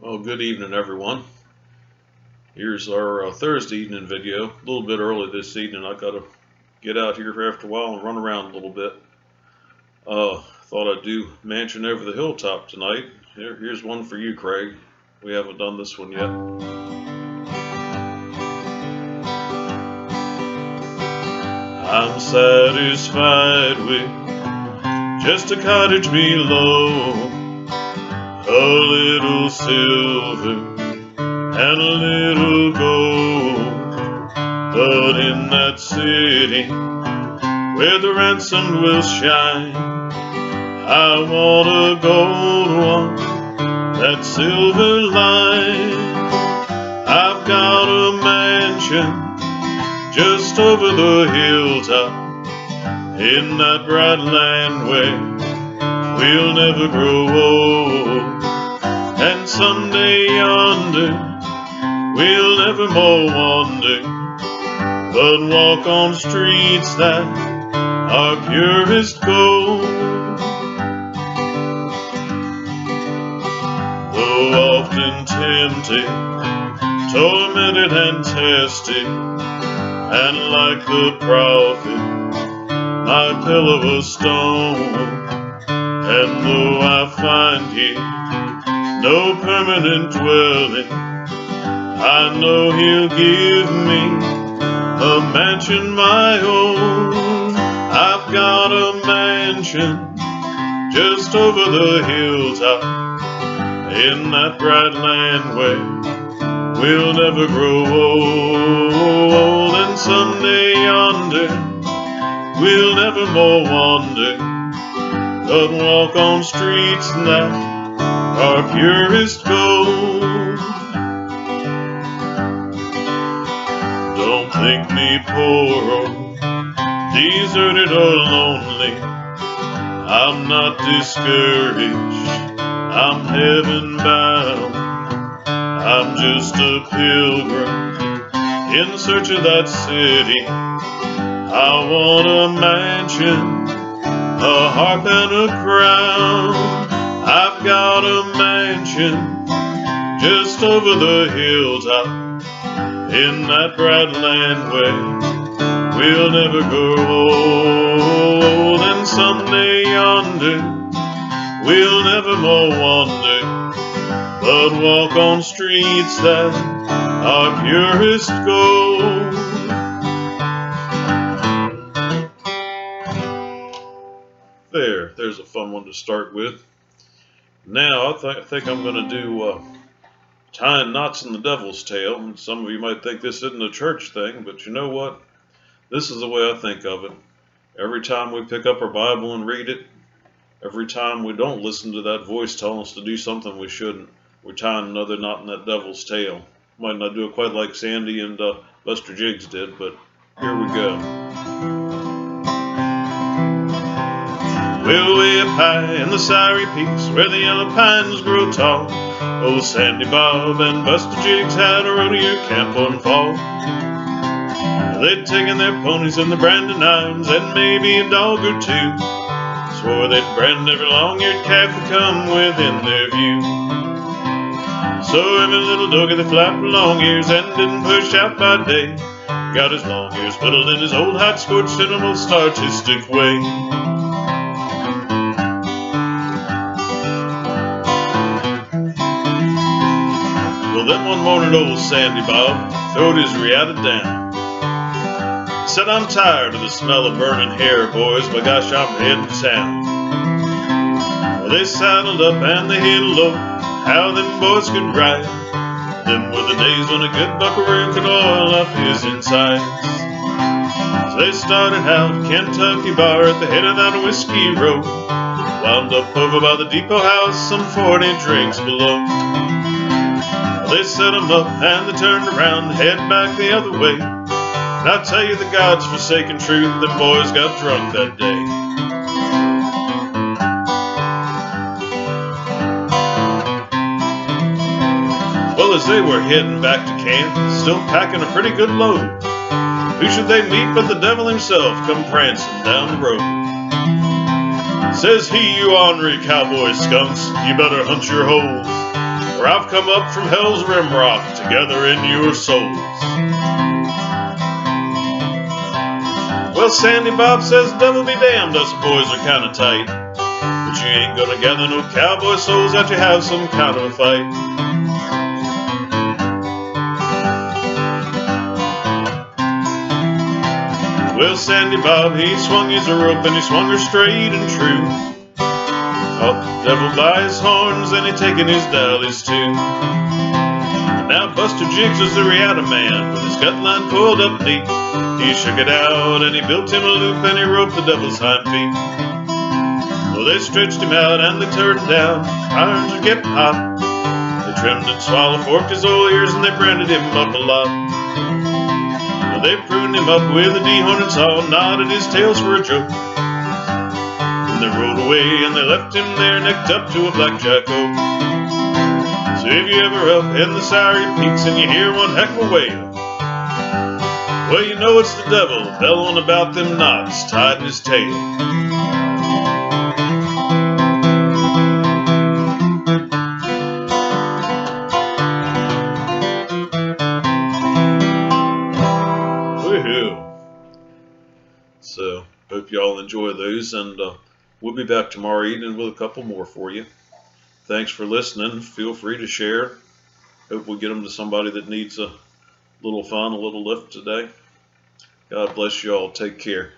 Well, good evening, everyone. Here's our Thursday evening video. A little bit early this evening. I gotta get out here after a while and run around a little bit. Thought I'd do Mansion Over the Hilltop tonight. Here's one for you, Craig. We haven't done this one yet. I'm satisfied with just a cottage below, a little silver and a little gold. But in that city where the ransomed will shine, I want a gold one, that silver line. I've got a mansion just over the hilltop, in that bright land where we'll never grow old. And someday yonder we'll never more wander, but walk on streets that are purest gold. Though often tempted, tormented and tested, and like the prophet, my pillow of stone. And though I find here no permanent dwelling, I know He'll give me a mansion my own. I've got a mansion just over the hilltop, in that bright land where we'll never grow old. And someday yonder we'll never more wander, but walk on streets that are purest gold. Don't think me poor or deserted or lonely. I'm not discouraged, I'm heaven bound. I'm just a pilgrim in search of that city. I want a mansion, a harp and a crown. I've got a mansion just over the hilltop, in that bright land where we'll never grow old. And someday yonder we'll never more wander, but walk on streets that are purest gold. There's a fun one to start with. Now I think I'm going to do tying knots in the devil's tail. And some of you might think this isn't a church thing, but you know what? This is the way I think of it. Every time we pick up our Bible and read it, every time we don't listen to that voice telling us to do something we shouldn't, we're tying another knot in that devil's tail. Might not do it quite like Sandy and Buster Jiggs did, but here we go. Well, way up high in the Sierra Peaks, where the yellow pines grow tall, old Sandy Bob and Buster Jiggs had a rodeo camp one fall. They'd taken their ponies and the branding irons and maybe a dog or two. Swore they'd brand every long-eared calf that come within their view. So every little doggy that flapped long ears and didn't push out by day got his long ears whittled in his old hot scorched in a most artistic way. Well, then one morning old Sandy Bob throwed his riata down. Said, I'm tired of the smell of burning hair, boys, but gosh, I'm heading to town. Well, they saddled up and they hit low, how them boys could ride. Them were the days when a good buckaroo could oil up his insides. So they started out Kentucky bar at the head of that whiskey road, wound up over by the depot house some 40 drinks below. They set 'em up and they turned around, head back the other way. And I tell you the God's forsaken truth, them boys got drunk that day. Well, as they were heading back to camp, still packing a pretty good load, who should they meet but the devil himself come prancing down the road. Says he, you ornery cowboy skunks, you better hunt your holes, For I've come up from hell's rim rock to gather in your souls. Well, Sandy Bob says, devil be damned, us boys are kinda tight. But you ain't gonna gather no cowboy souls out you have some kind of a fight. Well, Sandy Bob, he swung his rope and he swung her straight and true. Caught the devil by his horns and he taken his dallies too. And now Buster Jiggs was the Riata man with his gut line coiled up neat. He shook it out and he built him a loop and he roped the devil's hind feet. Well, they stretched him out and they turned him down. Irons are getting hot. They trimmed and swallow forked his old ears and they branded him up a lot. Well, they pruned him up with a dehorn and saw, knotted his tails for a joke. And they rode away and they left him there necked up to a blackjack oak. So if you ever up in the Soury Peaks and you hear one heck of a wail, well, you know it's the devil bellowing about them knots tied in his tail. Woohoo! So, hope y'all enjoy those, and we'll be back tomorrow evening with a couple more for you. Thanks for listening. Feel free to share. Hope we get them to somebody that needs a little fun, a little lift today. God bless you all. Take care.